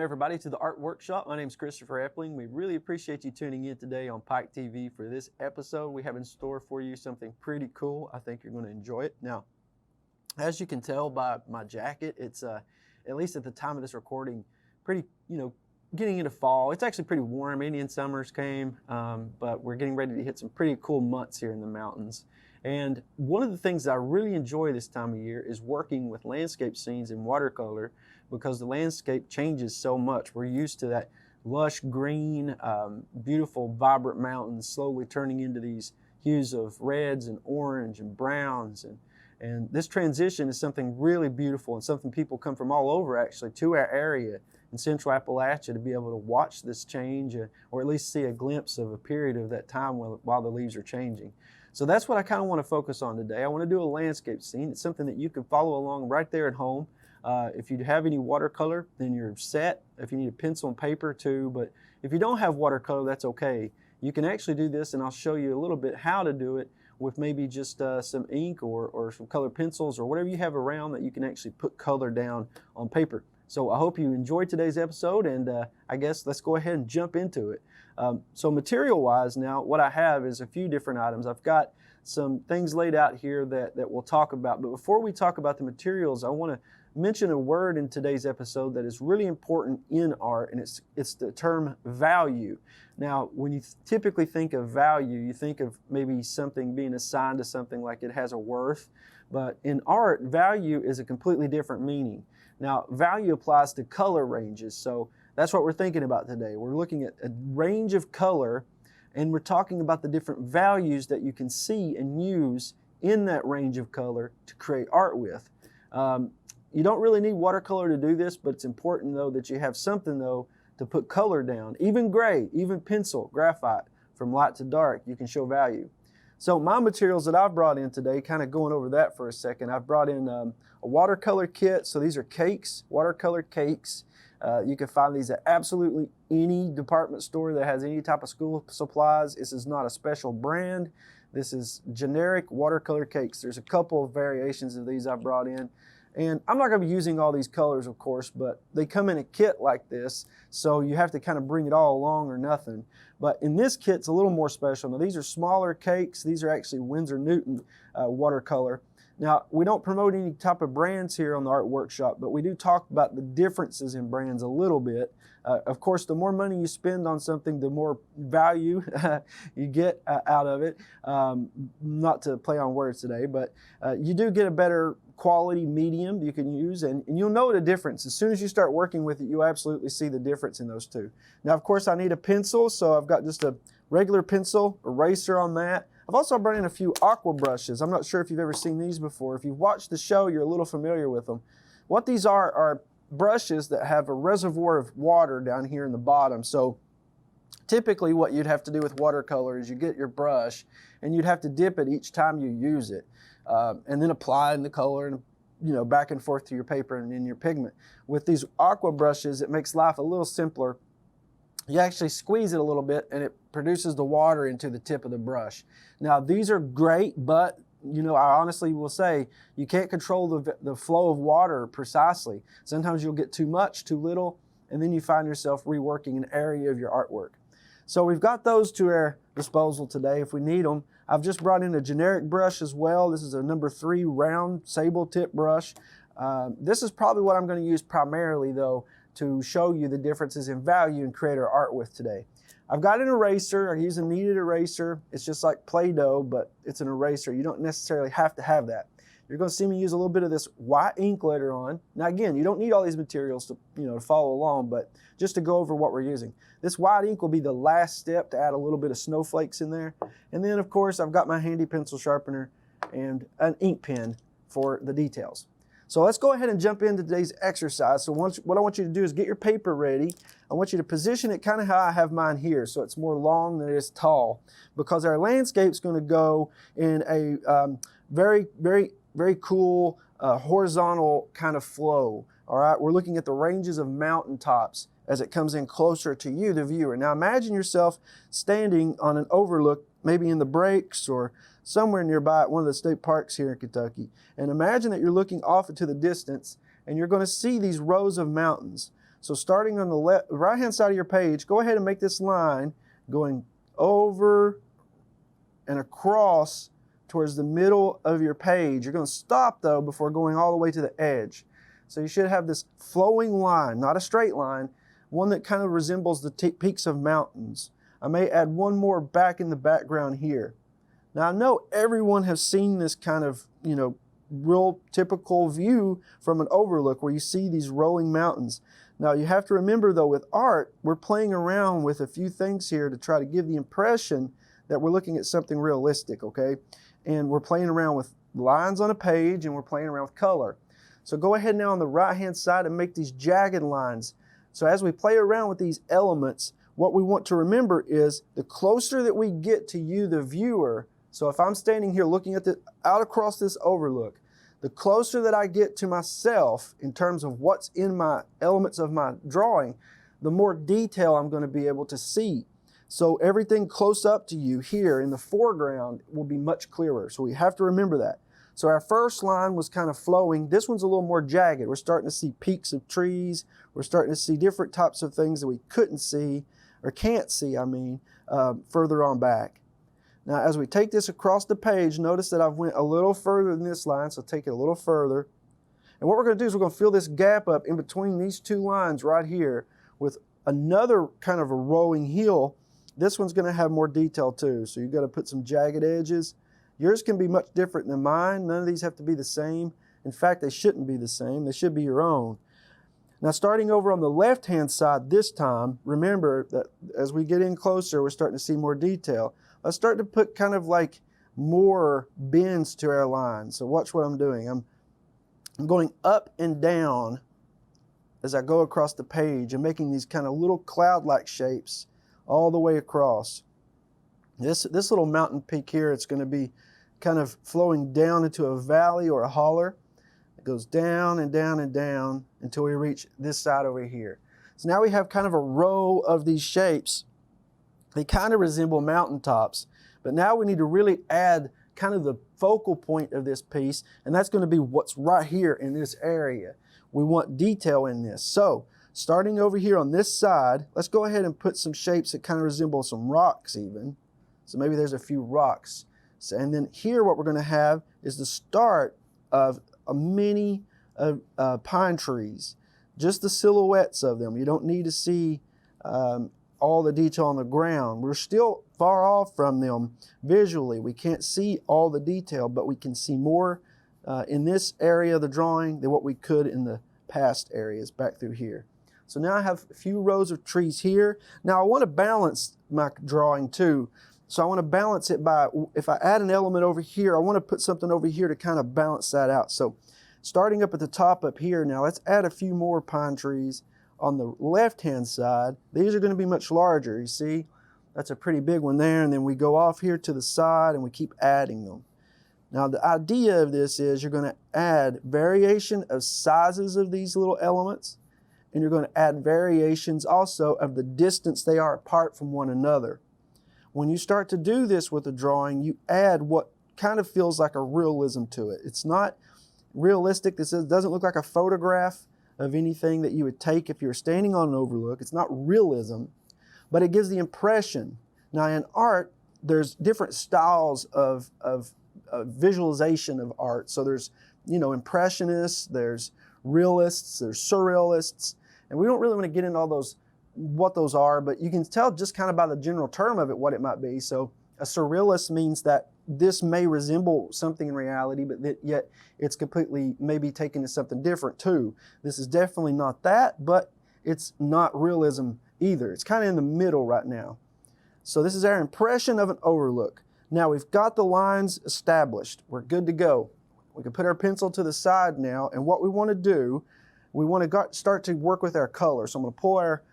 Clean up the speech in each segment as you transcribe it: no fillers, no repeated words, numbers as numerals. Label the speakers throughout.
Speaker 1: everybody to the Art Workshop. My name is Christopher Epling. We really appreciate you tuning in today on Pike TV for this episode. We have in store for you something pretty cool. I think you're going to enjoy it. Now, as you can tell by my jacket, it's at least at the time of this recording, pretty, getting into fall. It's actually pretty warm. Indian summers came, but we're getting ready to hit some pretty cool months here in the mountains. And one of the things that I really enjoy this time of year is working with landscape scenes in watercolor, because the landscape changes so much. We're used to that lush green, beautiful, vibrant mountains slowly turning into these hues of reds and orange and browns. And this transition is something really beautiful and something people come from all over actually to our area in Central Appalachia to be able to watch this change, or at least see a glimpse of a period of that time while the leaves are changing. So that's what I kind of want to focus on today. I want to do a landscape scene. It's something that you can follow along right there at home. If you have any watercolor, then you're set. If you need a pencil and paper too, but if you don't have watercolor, that's okay. You can actually do this, and I'll show you a little bit how to do it with maybe just some ink or some colored pencils or whatever you have around that you can actually put color down on paper. So I hope you enjoyed today's episode, and I guess let's go ahead and jump into it. So material-wise now, what I have is a few different items. I've got some things laid out here that we'll talk about, but before we talk about the materials, I want to mention a word in today's episode that is really important in art, and it's the term value. Now, when you typically think of value, you think of maybe something being assigned to something like it has a worth, but in art, value is a completely different meaning. Now, value applies to color ranges, so that's what we're thinking about today. We're looking at a range of color, and we're talking about the different values that you can see and use in that range of color to create art with. You don't really need watercolor to do this, but it's important though that you have something though to put color down. Even gray, even pencil, graphite, from light to dark, you can show value. So my materials that I've brought in today, kind of going over that for a second, I've brought in a watercolor kit. So these are cakes, watercolor cakes. You can find these at absolutely any department store that has any type of school supplies. This is not a special brand. This is generic watercolor cakes. There's a couple of variations of these I've brought in. And I'm not going to be using all these colors, of course, but they come in a kit like this, so you have to kind of bring it all along or nothing. But in this kit, it's a little more special. Now, these are smaller cakes. These are actually Winsor watercolor. Now, we don't promote any type of brands here on the Art Workshop, but we do talk about the differences in brands a little bit. Of course, the more money you spend on something, the more value you get out of it. Not to play on words today, but you do get a better quality medium you can use, and you'll know the difference. As soon as you start working with it, you'll absolutely see the difference in those two. Now, of course, I need a pencil, so I've got just a regular pencil, eraser on that. I've also brought in a few Aqua Brushes. I'm not sure if you've ever seen these before. If you've watched the show, you're a little familiar with them. What these are brushes that have a reservoir of water down here in the bottom. So typically what you'd have to do with watercolor is you get your brush and you'd have to dip it each time you use it, and then apply the color and back and forth to your paper and in your pigment. With these Aqua Brushes, it makes life a little simpler. You actually squeeze it a little bit and it produces the water into the tip of the brush. Now, these are great, but I honestly will say you can't control the flow of water precisely. Sometimes you'll get too much, too little, and then you find yourself reworking an area of your artwork. So we've got those to our disposal today if we need them. I've just brought in a generic brush as well. This is a number 3 round sable tip brush. This is probably what I'm going to use primarily though to show you the differences in value and create our art with today. I've got an eraser. I use a kneaded eraser. It's just like Play-Doh, but it's an eraser. You don't necessarily have to have that. You're going to see me use a little bit of this white ink later on. Now again, you don't need all these materials to follow along, but just to go over what we're using. This white ink will be the last step to add a little bit of snowflakes in there. And then of course I've got my handy pencil sharpener and an ink pen for the details. So let's go ahead and jump into today's exercise. So what I want you to do is get your paper ready. I want you to position it kind of how I have mine here, so it's more long than it is tall, because our landscape's going to go in a very, very, very cool horizontal kind of flow. All right, we're looking at the ranges of mountaintops as it comes in closer to you, the viewer. Now imagine yourself standing on an overlook, maybe in the breaks or somewhere nearby at one of the state parks here in Kentucky. And imagine that you're looking off into the distance and you're going to see these rows of mountains. So starting on the right-hand side of your page, go ahead and make this line going over and across towards the middle of your page. You're going to stop though before going all the way to the edge. So you should have this flowing line, not a straight line, one that kind of resembles the peaks of mountains. I may add one more back in the background here. Now I know everyone has seen this kind of, real typical view from an overlook where you see these rolling mountains. Now you have to remember though, with art, we're playing around with a few things here to try to give the impression that we're looking at something realistic, okay? And we're playing around with lines on a page and we're playing around with color. So go ahead now on the right-hand side and make these jagged lines. So as we play around with these elements, what we want to remember is the closer that we get to you, the viewer. So if I'm standing here looking at out across this overlook, the closer that I get to myself in terms of what's in my elements of my drawing, the more detail I'm going to be able to see. So everything close up to you here in the foreground will be much clearer. So we have to remember that. So our first line was kind of flowing. This one's a little more jagged. We're starting to see peaks of trees. We're starting to see different types of things that we couldn't see, or can't see, further on back. Now, as we take this across the page, notice that I've went a little further than this line, so take it a little further. And what we're going to do is we're going to fill this gap up in between these two lines right here with another kind of a rolling heel. This one's going to have more detail too, so you've got to put some jagged edges. Yours can be much different than mine. None of these have to be the same. In fact, they shouldn't be the same. They should be your own. Now, starting over on the left-hand side this time, remember that as we get in closer, we're starting to see more detail. Let's start to put kind of like more bends to our line. So watch what I'm doing. I'm going up and down as I go across the page and making these kind of little cloud-like shapes all the way across. This little mountain peak here, it's going to be kind of flowing down into a valley or a holler. It goes down and down and down until we reach this side over here. So now we have kind of a row of these shapes. They kind of resemble mountaintops, but now we need to really add kind of the focal point of this piece, and that's going to be what's right here in this area. We want detail in this. So starting over here on this side, let's go ahead and put some shapes that kind of resemble some rocks even. So maybe there's a few rocks. So, and then here what we're going to have is the start of a many pine trees, just the silhouettes of them. You don't need to see all the detail on the ground. We're still far off from them visually. We can't see all the detail, but we can see more in this area of the drawing than what we could in the past areas back through here. So now I have a few rows of trees here. Now I want to balance my drawing too. So I want to balance it by, if I add an element over here, I want to put something over here to kind of balance that out. So starting up at the top up here now, let's add a few more pine trees on the left-hand side. These are going to be much larger, you see? That's a pretty big one there, and then we go off here to the side and we keep adding them. Now the idea of this is you're going to add variation of sizes of these little elements, and you're going to add variations also of the distance they are apart from one another. When you start to do this with a drawing, you add what kind of feels like a realism to it. It's not realistic. This doesn't look like a photograph of anything that you would take if you're standing on an overlook. It's not realism, but it gives the impression. Now in art, there's different styles of visualization of art. So there's, impressionists, there's realists, there's surrealists, and we don't really want to get into all those what those are, but you can tell just kind of by the general term of it what it might be. So a surrealist means that this may resemble something in reality, but yet it's completely maybe taken to something different too. This is definitely not that, but it's not realism either. It's kind of in the middle right now. So this is our impression of an overlook. Now we've got the lines established. We're good to go. We can put our pencil to the side now, and what we want to do, we want to start to work with our color. So I'm going to pull our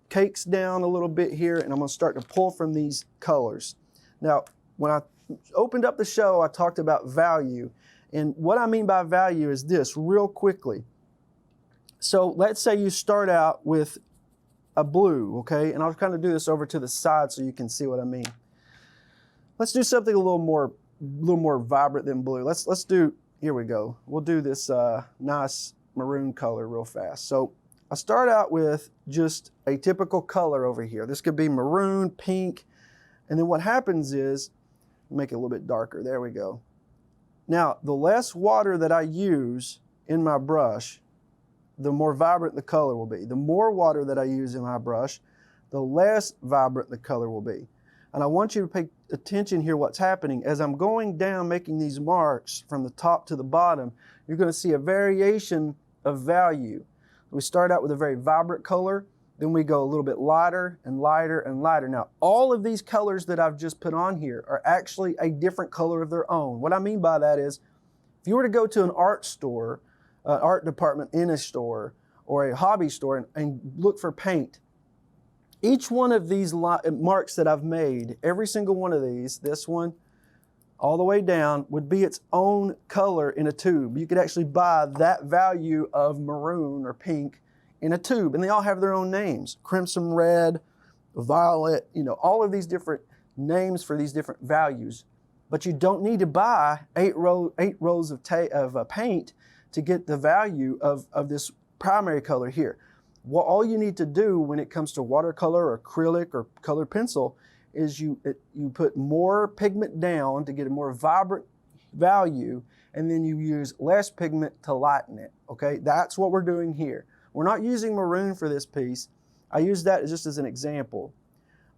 Speaker 1: cakes down a little bit here, and I'm going to start to pull from these colors. Now, when I opened up the show, I talked about value, and what I mean by value is this, real quickly. So let's say you start out with a blue, okay, and I'll kind of do this over to the side so you can see what I mean. Let's do something a little more vibrant than blue. Let's do, here we go. We'll do this nice maroon color real fast. So I start out with just a typical color over here. This could be maroon, pink, and then what happens is, make it a little bit darker, there we go. Now, the less water that I use in my brush, the more vibrant the color will be. The more water that I use in my brush, the less vibrant the color will be. And I want you to pay attention here what's happening. As I'm going down making these marks from the top to the bottom, you're going to see a variation of value. We start out with a very vibrant color, then we go a little bit lighter and lighter and lighter. Now, all of these colors that I've just put on here are actually a different color of their own. What I mean by that is, if you were to go to an art store, an art department in a store, or a hobby store and look for paint, each one of these marks that I've made, every single one of these, this one, all the way down, would be its own color in a tube. You could actually buy that value of maroon or pink in a tube, and they all have their own names. Crimson red, violet, you know, all of these different names for these different values. But you don't need to buy eight rows of paint to get the value of this primary color here. Well, all you need to do when it comes to watercolor or acrylic or colored pencil is you put more pigment down to get a more vibrant value, and then you use less pigment to lighten it, okay? That's what we're doing here. We're not using maroon for this piece. I use that just as an example,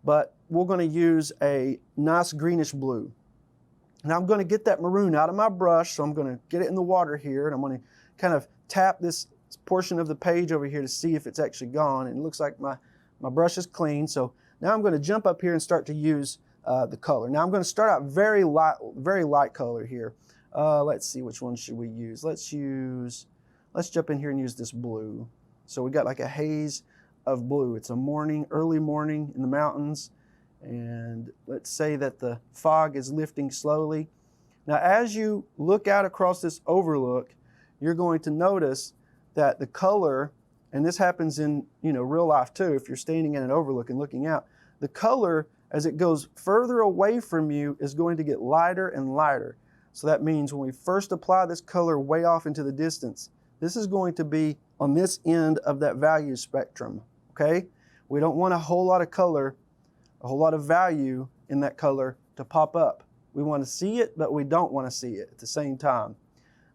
Speaker 1: but we're gonna use a nice greenish blue. Now I'm gonna get that maroon out of my brush, so I'm gonna get it in the water here, and I'm gonna kind of tap this portion of the page over here to see if it's actually gone, and it looks like my brush is clean. So now I'm going to jump up here and start to use the color. Now I'm going to start out very light color here. Let's see, which one should we use? Let's jump in here and use this blue. So we got like a haze of blue. It's a early morning in the mountains, and let's say that the fog is lifting slowly. Now as you look out across this overlook, you're going to notice that the color, and this happens in real life too, if you're standing in an overlook and looking out, the color as it goes further away from you is going to get lighter and lighter. So that means when we first apply this color way off into the distance, this is going to be on this end of that value spectrum, okay? We don't want a whole lot of color, a whole lot of value in that color to pop up. We want to see it, but we don't want to see it at the same time.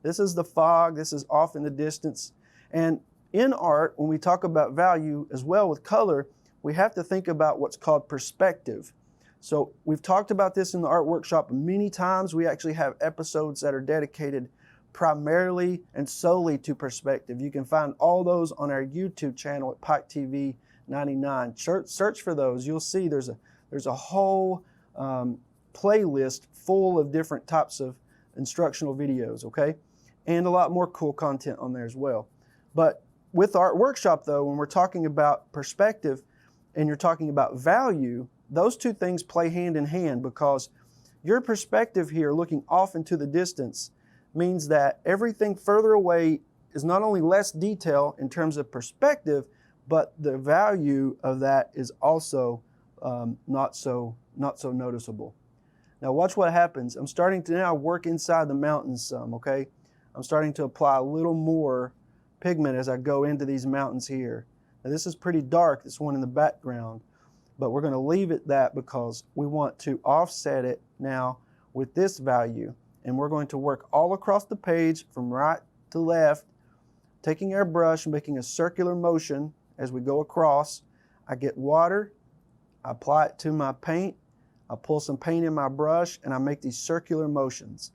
Speaker 1: This is the fog, this is off in the distance. And in art, when we talk about value as well with color, we have to think about what's called perspective. So we've talked about this in the art workshop many times. We actually have episodes that are dedicated primarily and solely to perspective. You can find all those on our YouTube channel at Pike TV 99. Search for those. You'll see there's a whole playlist full of different types of instructional videos, okay? And a lot more cool content on there as well. But with Art Workshop though, when we're talking about perspective and you're talking about value, those two things play hand in hand, because your perspective here looking off into the distance means that everything further away is not only less detail in terms of perspective, but the value of that is also not so noticeable. Now watch what happens. I'm starting to now work inside the mountains some, okay? I'm starting to apply a little more pigment as I go into these mountains here. Now this is pretty dark, this one in the background, but we're going to leave it that because we want to offset it now with this value. And we're going to work all across the page from right to left, taking our brush and making a circular motion as we go across. I get water, I apply it to my paint, I pull some paint in my brush, and I make these circular motions.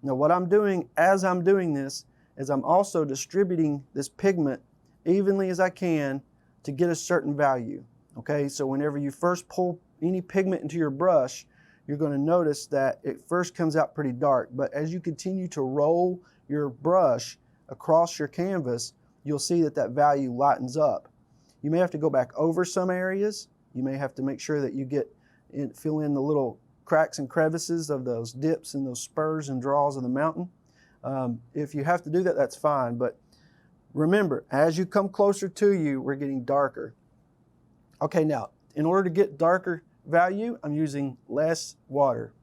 Speaker 1: Now what I'm doing as I'm doing this is I'm also distributing this pigment evenly as I can to get a certain value. Okay, so whenever you first pull any pigment into your brush, you're going to notice that it first comes out pretty dark, but as you continue to roll your brush across your canvas, you'll see that that value lightens up. You may have to go back over some areas. You may have to make sure that you fill in the little cracks and crevices of those dips and those spurs and draws of the mountain. If you have to do that, that's fine, but remember, as you come closer to you, we're getting darker. Okay, now, in order to get darker value, I'm using less water.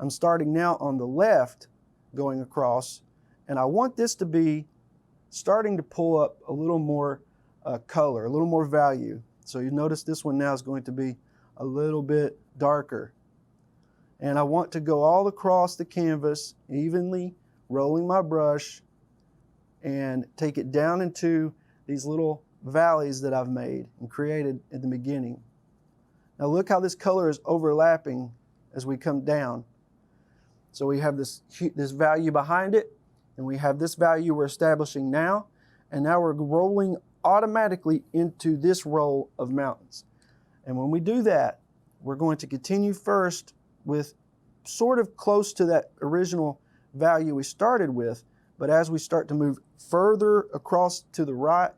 Speaker 1: I'm starting now on the left, going across, and I want this to be starting to pull up a little more color, a little more value. So you notice this one now is going to be a little bit darker. And I want to go all across the canvas, evenly rolling my brush and take it down into these little valleys that I've made and created at the beginning. Now look how this color is overlapping as we come down. So we have this value behind it, and we have this value we're establishing now, and now we're rolling automatically into this row of mountains. And when we do that, we're going to continue first with sort of close to that original value we started with, but as we start to move further across to the right,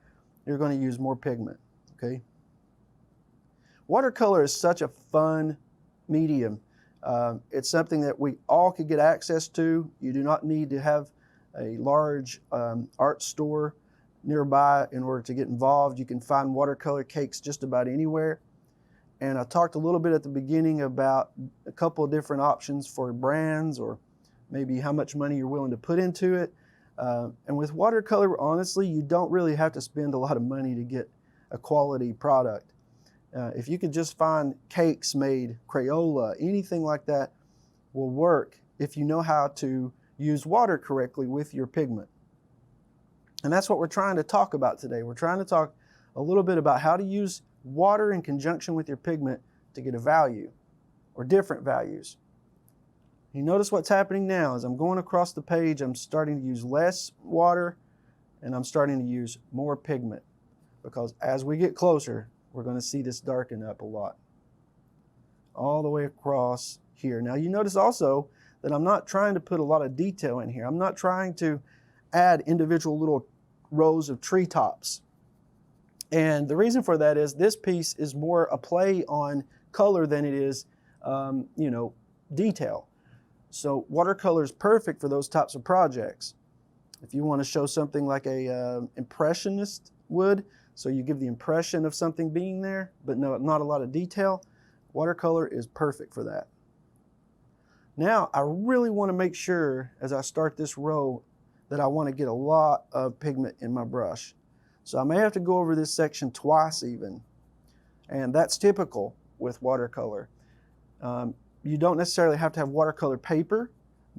Speaker 1: you're going to use more pigment, okay? Watercolor is such a fun medium. It's something that we all could get access to. You do not need to have a large art store nearby in order to get involved. You can find watercolor cakes just about anywhere. And I talked a little bit at the beginning about a couple of different options for brands or maybe how much money you're willing to put into it. And with watercolor, honestly, you don't really have to spend a lot of money to get a quality product. If you could just find cakes made, Crayola, anything like that will work if you know how to use water correctly with your pigment. And that's what we're trying to talk about today. We're trying to talk a little bit about how to use water in conjunction with your pigment to get a value or different values. You notice what's happening now as I'm going across the page, I'm starting to use less water and I'm starting to use more pigment, because as we get closer, we're going to see this darken up a lot. All the way across here. Now you notice also that I'm not trying to put a lot of detail in here. I'm not trying to add individual little rows of treetops. And the reason for that is this piece is more a play on color than it is, detail. So watercolor is perfect for those types of projects. If you want to show something like a impressionist would, so you give the impression of something being there, but not a lot of detail, watercolor is perfect for that. Now, I really want to make sure as I start this row that I want to get a lot of pigment in my brush. So I may have to go over this section twice even, and that's typical with watercolor. You don't necessarily have to have watercolor paper,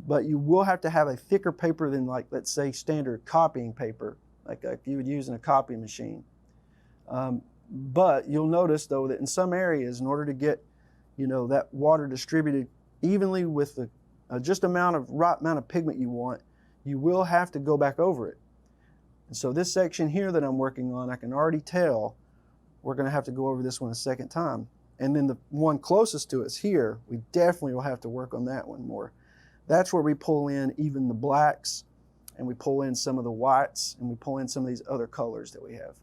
Speaker 1: but you will have to have a thicker paper than, like, let's say standard copying paper, like you would use in a copy machine. But you'll notice though that in some areas, in order to get that water distributed evenly with the just right amount of pigment you want, you will have to go back over it. And so this section here that I'm working on, I can already tell we're going to have to go over this one a second time. And then the one closest to us here, we definitely will have to work on that one more. That's where we pull in even the blacks, and we pull in some of the whites, and we pull in some of these other colors that we have.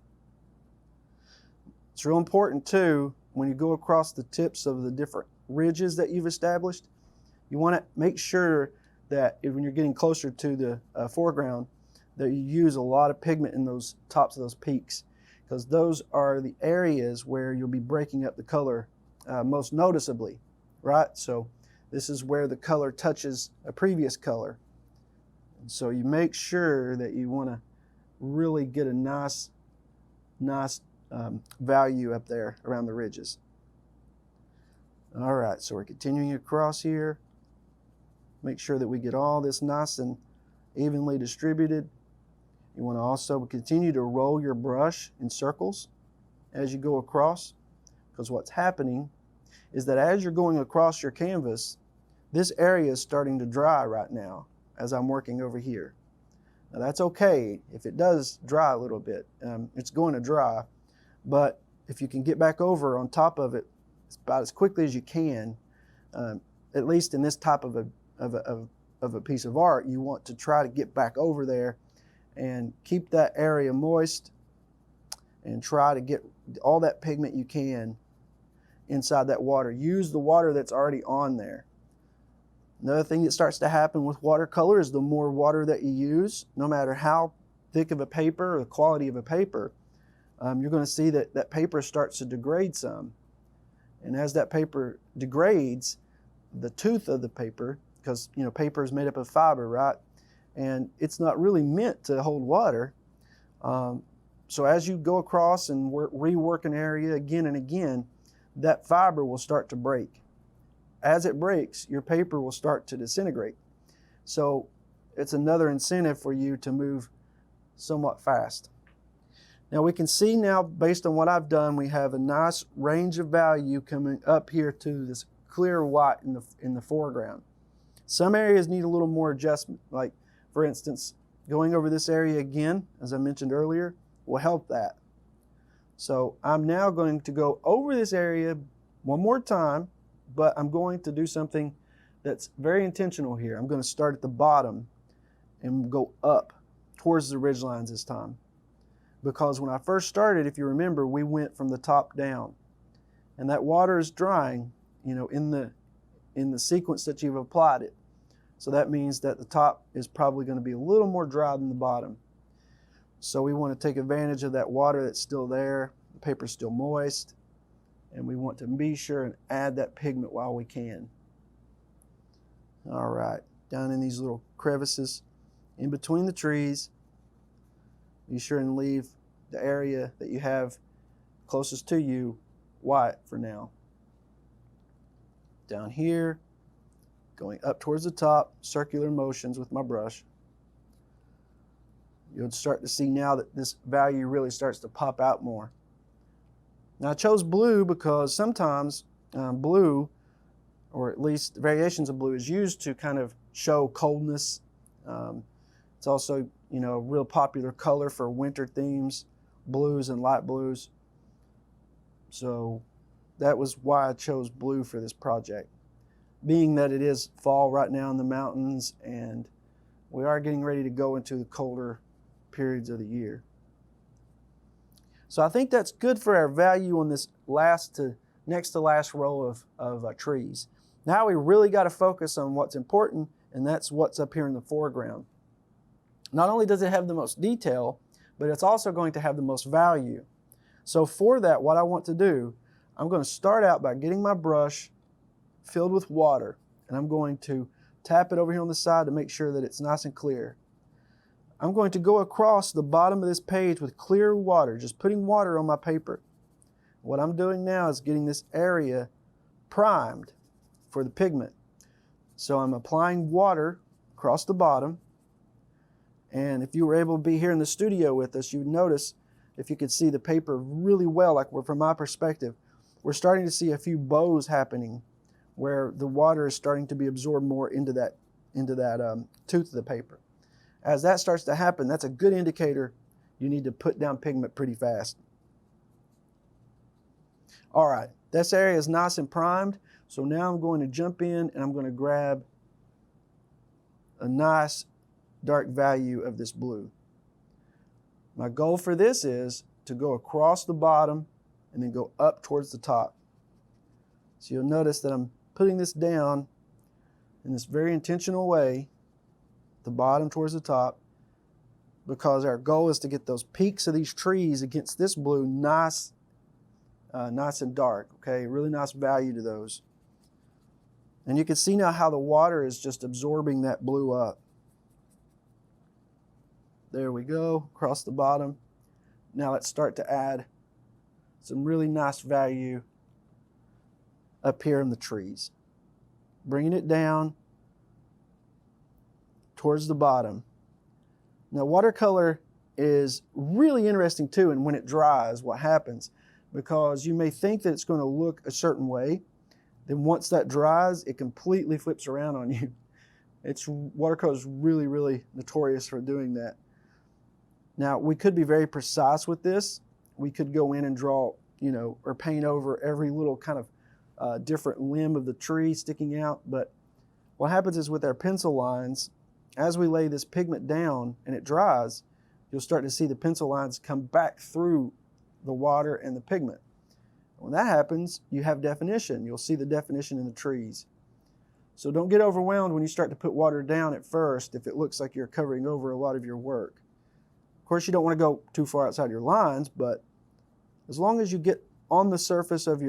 Speaker 1: It's real important too, when you go across the tips of the different ridges that you've established, you want to make sure that when you're getting closer to the foreground, that you use a lot of pigment in those tops of those peaks, because those are the areas where you'll be breaking up the color most noticeably, right? So this is where the color touches a previous color. And so you make sure that you want to really get a nice value up there around the ridges. All right, so we're continuing across here. Make sure that we get all this nice and evenly distributed. You want to also continue to roll your brush in circles as you go across, because what's happening is that as you're going across your canvas, this area is starting to dry right now as I'm working over here. Now that's okay if it does dry a little bit. It's going to dry, but if you can get back over on top of it about as quickly as you can, at least in this type of a piece of art, you want to try to get back over there and keep that area moist and try to get all that pigment you can inside that water. Use the water that's already on there. Another thing that starts to happen with watercolor is the more water that you use, no matter how thick of a paper or the quality of a paper, you're going to see that that paper starts to degrade some. And as that paper degrades, the tooth of the paper, because paper is made up of fiber, right? And it's not really meant to hold water. So as you go across and rework an area again and again, that fiber will start to break. As it breaks, your paper will start to disintegrate. So it's another incentive for you to move somewhat fast. Now we can see now, based on what I've done, we have a nice range of value coming up here to this clear white in the foreground. Some areas need a little more adjustment, like for instance, going over this area again, as I mentioned earlier, will help that. So I'm now going to go over this area one more time, but I'm going to do something that's very intentional here. I'm going to start at the bottom and go up towards the ridge lines this time. Because when I first started, if you remember, we went from the top down. And that water is drying, you know, in the sequence that you've applied it. So that means that the top is probably going to be a little more dry than the bottom. So we want to take advantage of that water that's still there. The paper's still moist. And we want to be sure and add that pigment while we can. All right, down in these little crevices in between the trees. Be sure and leave the area that you have closest to you white for now. Down here, going up towards the top, circular motions with my brush. You'll start to see now that this value really starts to pop out more. Now I chose blue because sometimes blue, or at least variations of blue, is used to kind of show coldness. It's also, you know, a real popular color for winter themes, blues and light blues. So that was why I chose blue for this project. Being that it is fall right now in the mountains and we are getting ready to go into the colder periods of the year. So I think that's good for our value on this next to last row of trees. Now we really got to focus on what's important, and that's what's up here in the foreground. Not only does it have the most detail, but it's also going to have the most value. So for that, what I want to do, I'm going to start out by getting my brush filled with water, and I'm going to tap it over here on the side to make sure that it's nice and clear. I'm going to go across the bottom of this page with clear water, just putting water on my paper. What I'm doing now is getting this area primed for the pigment. So I'm applying water across the bottom. And if you were able to be here in the studio with us, you would notice, if you could see the paper really well, like from my perspective, we're starting to see a few bows happening where the water is starting to be absorbed more into that tooth of the paper. As that starts to happen, that's a good indicator you need to put down pigment pretty fast. All right, this area is nice and primed, so now I'm going to jump in and I'm going to grab a nice dark value of this blue. My goal for this is to go across the bottom and then go up towards the top. So you'll notice that I'm putting this down in this very intentional way, the bottom towards the top, because our goal is to get those peaks of these trees against this blue nice and dark, okay? Really nice value to those. And you can see now how the water is just absorbing that blue up. There we go, across the bottom. Now let's start to add some really nice value up here in the trees. Bringing it down towards the bottom. Now watercolor is really interesting too, and when it dries, what happens, because you may think that it's going to look a certain way, then once that dries, it completely flips around on you. Watercolor is really, really notorious for doing that. Now, we could be very precise with this. We could go in and draw, you know, or paint over every little kind of different limb of the tree sticking out. But what happens is with our pencil lines, as we lay this pigment down and it dries, you'll start to see the pencil lines come back through the water and the pigment. When that happens, you have definition. You'll see the definition in the trees. So don't get overwhelmed when you start to put water down at first if it looks like you're covering over a lot of your work. Of course, you don't want to go too far outside your lines, but as long as you get on the surface of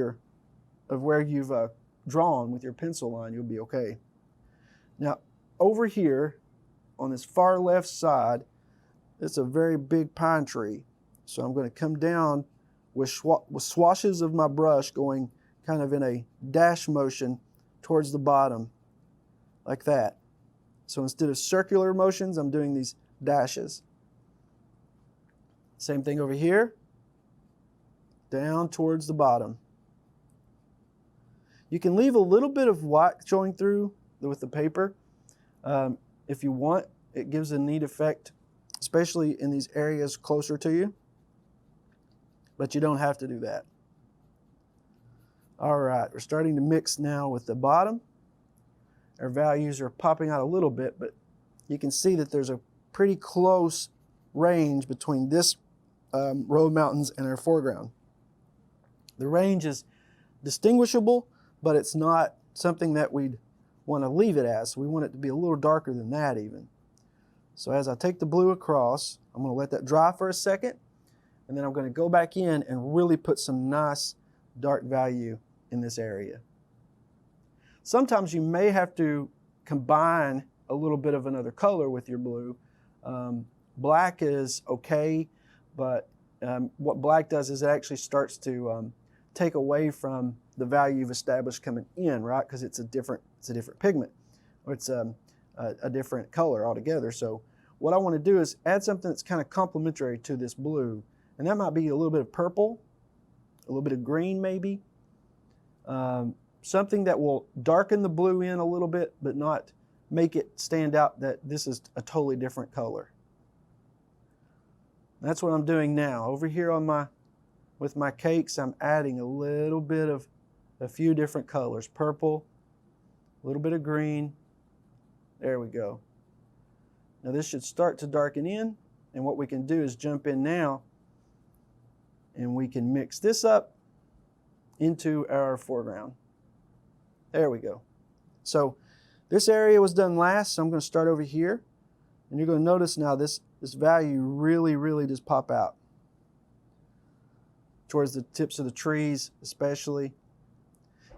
Speaker 1: where you've drawn with your pencil line, you'll be okay. Now, over here on this far left side, It's a very big pine tree. So I'm going to come down with swashes of my brush going kind of in a dash motion towards the bottom, like that. So instead of circular motions, I'm doing these dashes. Same thing over here, down towards the bottom. You can leave a little bit of white showing through with the paper if you want. It gives a neat effect, especially in these areas closer to you. But you don't have to do that. All right, we're starting to mix now with the bottom. Our values are popping out a little bit, but you can see that there's a pretty close range between this row of mountains and our foreground. The range is distinguishable, but it's not something that we'd want to leave it as. We want it to be a little darker than that even. So as I take the blue across, I'm going to let that dry for a second, and then I'm going to go back in and really put some nice dark value in this area. Sometimes you may have to combine a little bit of another color with your blue. Black is okay, but what black does is it actually starts to take away from the value you've established coming in, right? Because it's a different pigment, or it's a different color altogether. So what I want to do is add something that's kind of complementary to this blue. And that might be a little bit of purple, a little bit of green maybe. Something that will darken the blue in a little bit, but not make it stand out that this is a totally different color. That's what I'm doing now. Over here on with my cakes, I'm adding a little bit of a few different colors. Purple, a little bit of green. There we go. Now this should start to darken in, and what we can do is jump in now and we can mix this up into our foreground. There we go. So this area was done last, so I'm going to start over here. And you're going to notice now this value really does pop out towards the tips of the trees especially.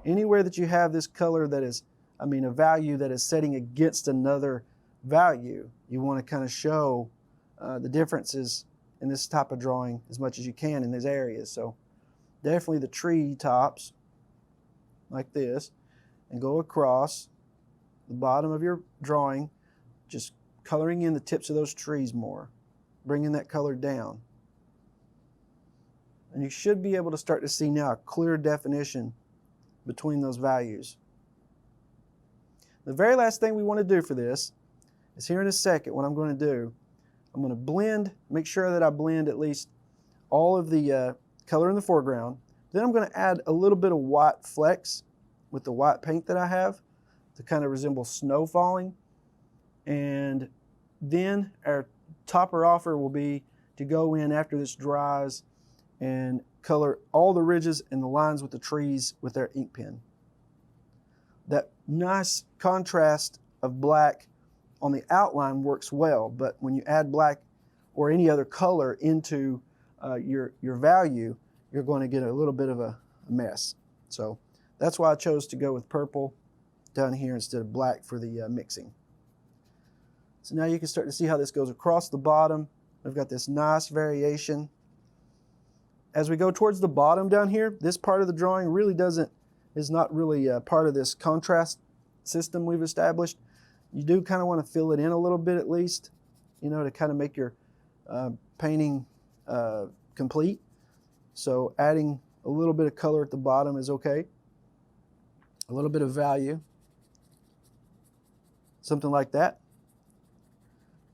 Speaker 1: Anywhere that you have this color that is, a value that is setting against another value, you want to kind of show the differences in this type of drawing as much as you can in these areas. So definitely the tree tops like this, and go across the bottom of your drawing, just coloring in the tips of those trees more, bringing that color down. And you should be able to start to see now a clear definition between those values. The very last thing we want to do for this is here in a second. What I'm going to do, I'm going to blend, make sure that I blend at least all of the color in the foreground. Then I'm going to add a little bit of white flecks with the white paint that I have to kind of resemble snow falling. And then our topper offer will be to go in after this dries and color all the ridges and the lines with the trees with our ink pen. That nice contrast of black on the outline works well, but when you add black or any other color into your value, you're going to get a little bit of a mess. So that's why I chose to go with purple down here instead of black for the mixing. So now you can start to see how this goes across the bottom. We've got this nice variation. As we go towards the bottom down here, this part of the drawing really is not really part of this contrast system we've established. You do kind of want to fill it in a little bit at least, to kind of make your painting complete. So adding a little bit of color at the bottom is okay. A little bit of value. Something like that.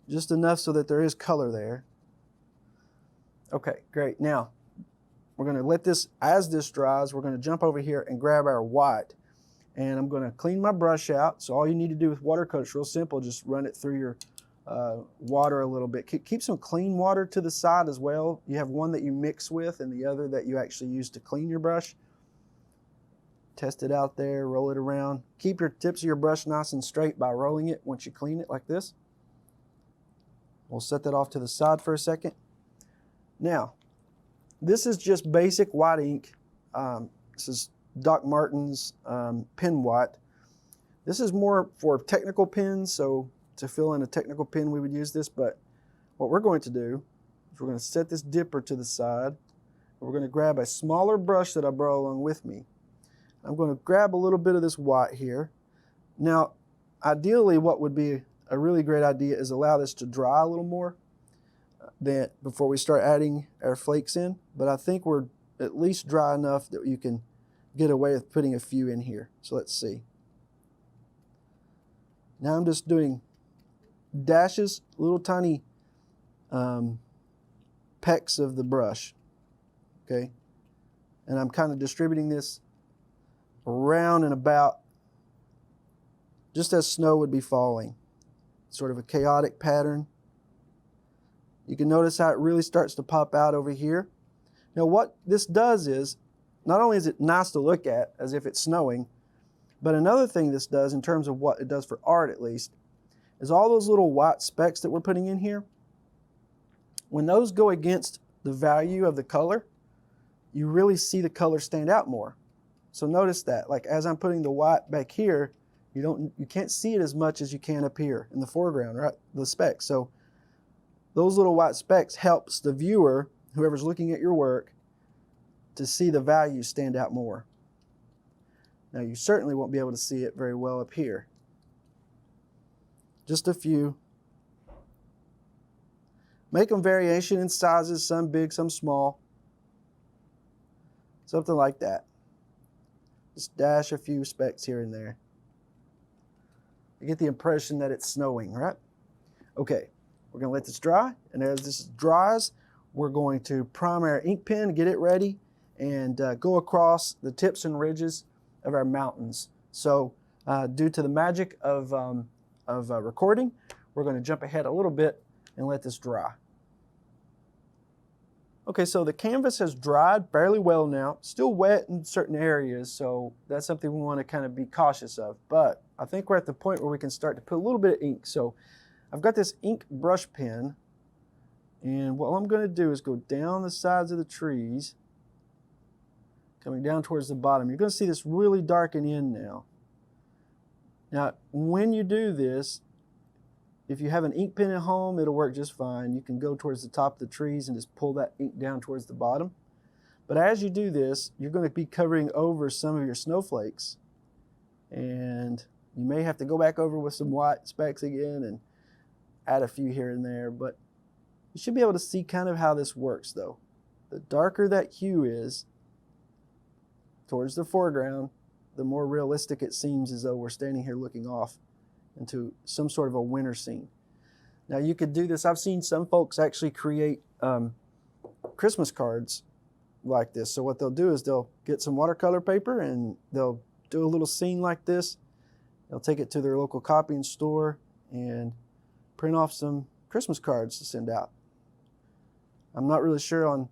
Speaker 1: Just enough so that there is color there. Okay, great. Now, we're going to let this, as this dries, we're going to jump over here and grab our white. And I'm going to clean my brush out. So all you need to do with watercolor is real simple. Just run it through your water a little bit. Keep some clean water to the side as well. You have one that you mix with and the other that you actually use to clean your brush. Test it out there, roll it around. Keep your tips of your brush nice and straight by rolling it once you clean it like this. We'll set that off to the side for a second. Now, this is just basic white ink. This is Doc Martens pen white. This is more for technical pens, so to fill in a technical pen we would use this, but what we're going to do is we're going to set this dipper to the side. We're going to grab a smaller brush that I brought along with me. I'm going to grab a little bit of this white here. Now, ideally, what would be a really great idea is allow this to dry a little more before we start adding our flakes in. But I think we're at least dry enough that you can get away with putting a few in here. So let's see. Now I'm just doing dashes, little tiny pecks of the brush. Okay, and I'm kind of distributing this around and about just as snow would be falling. Sort of a chaotic pattern. You can notice how it really starts to pop out over here. Now what this does is, not only is it nice to look at as if it's snowing, but another thing this does in terms of what it does for art at least, is all those little white specks that we're putting in here, when those go against the value of the color, you really see the color stand out more. So notice that, like as I'm putting the white back here, you can't see it as much as you can up here in the foreground, right? The specks. So those little white specks helps the viewer, whoever's looking at your work, to see the value stand out more. Now you certainly won't be able to see it very well up here. Just a few. Make them variation in sizes, some big, some small. Something like that. Just dash a few specks here and there. You get the impression that it's snowing, right? Okay, we're going to let this dry, and as this dries, we're going to prime our ink pen, get it ready, and go across the tips and ridges of our mountains. So due to the magic of recording, we're going to jump ahead a little bit and let this dry. Okay, so the canvas has dried fairly well now. Still wet in certain areas, so that's something we want to kind of be cautious of. But I think we're at the point where we can start to put a little bit of ink. So I've got this ink brush pen, and what I'm going to do is go down the sides of the trees, coming down towards the bottom. You're going to see this really darken in now. Now, when you do this, if you have an ink pen at home, it'll work just fine. You can go towards the top of the trees and just pull that ink down towards the bottom. But as you do this, you're going to be covering over some of your snowflakes. And you may have to go back over with some white specks again and add a few here and there. But you should be able to see kind of how this works though. The darker that hue is towards the foreground, the more realistic it seems as though we're standing here looking off into some sort of a winter scene. Now you could do this. I've seen some folks actually create Christmas cards like this. So what they'll do is they'll get some watercolor paper and they'll do a little scene like this. They'll take it to their local copying store and print off some Christmas cards to send out. I'm not really sure on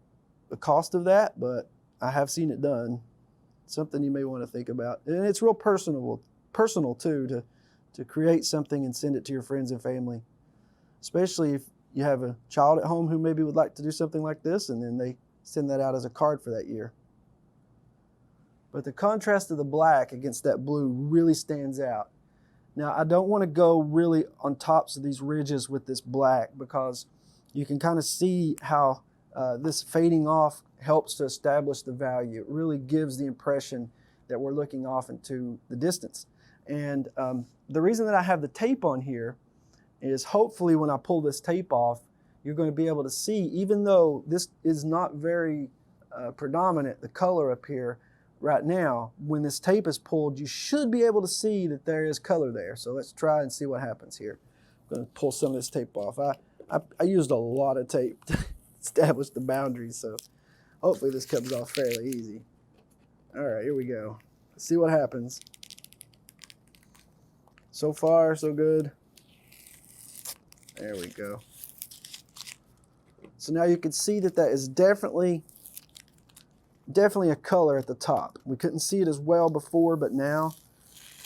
Speaker 1: the cost of that, but I have seen it done. Something you may want to think about. And it's real personal too, to create something and send it to your friends and family, especially if you have a child at home who maybe would like to do something like this, and then they send that out as a card for that year. But the contrast of the black against that blue really stands out. Now, I don't want to go really on tops of these ridges with this black because you can kind of see how this fading off helps to establish the value. It really gives the impression that we're looking off into the distance. And the reason that I have the tape on here is hopefully when I pull this tape off, you're going to be able to see, even though this is not very predominant, the color up here right now, when this tape is pulled, you should be able to see that there is color there. So let's try and see what happens here. I'm going to pull some of this tape off. I used a lot of tape to establish the boundaries, so hopefully this comes off fairly easy. All right, here we go. Let's see what happens. So far, so good. There we go. So now you can see that that is definitely a color at the top. We couldn't see it as well before, but now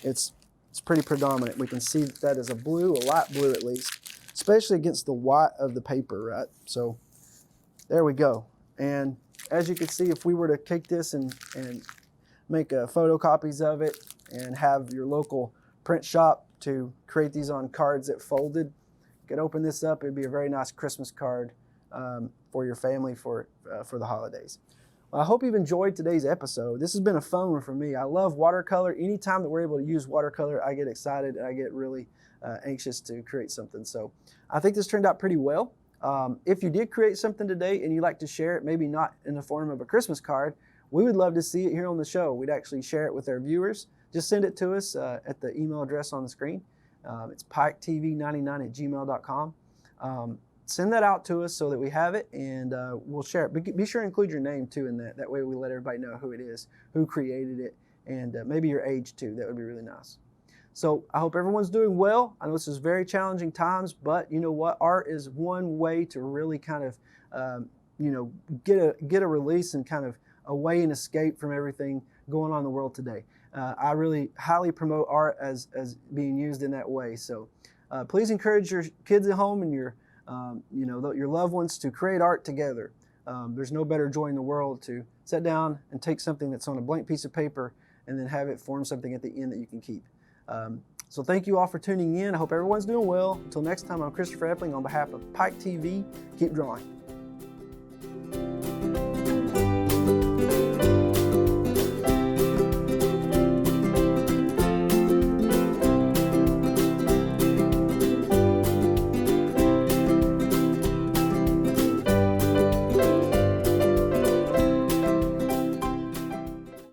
Speaker 1: it's pretty predominant. We can see that that is a blue, a light blue at least, especially against the white of the paper, right? So there we go. And as you can see, if we were to take this and make photocopies of it and have your local print shop to create these on cards that folded, could open this up. It'd be a very nice Christmas card for your family for the holidays. Well, I hope you've enjoyed today's episode. This has been a fun one for me. I love watercolor. Anytime that we're able to use watercolor, I get excited and I get really anxious to create something. So I think this turned out pretty well. If you did create something today and you'd like to share it, maybe not in the form of a Christmas card, we would love to see it here on the show. We'd actually share it with our viewers. Just send it to us at the email address on the screen. It's piketv99@gmail.com. Send that out to us so that we have it, and we'll share it. But be sure to include your name too in that. That way we let everybody know who it is, who created it, and maybe your age too. That would be really nice. So I hope everyone's doing well. I know this is very challenging times, but you know what? Art is one way to really kind of, get a release and kind of a way and escape from everything going on in the world today. I really highly promote art as being used in that way. So please encourage your kids at home and your loved ones to create art together. There's no better joy in the world to sit down and take something that's on a blank piece of paper and then have it form something at the end that you can keep. So thank you all for tuning in. I hope everyone's doing well. Until next time, I'm Christopher Epling on behalf of Pike TV. Keep drawing.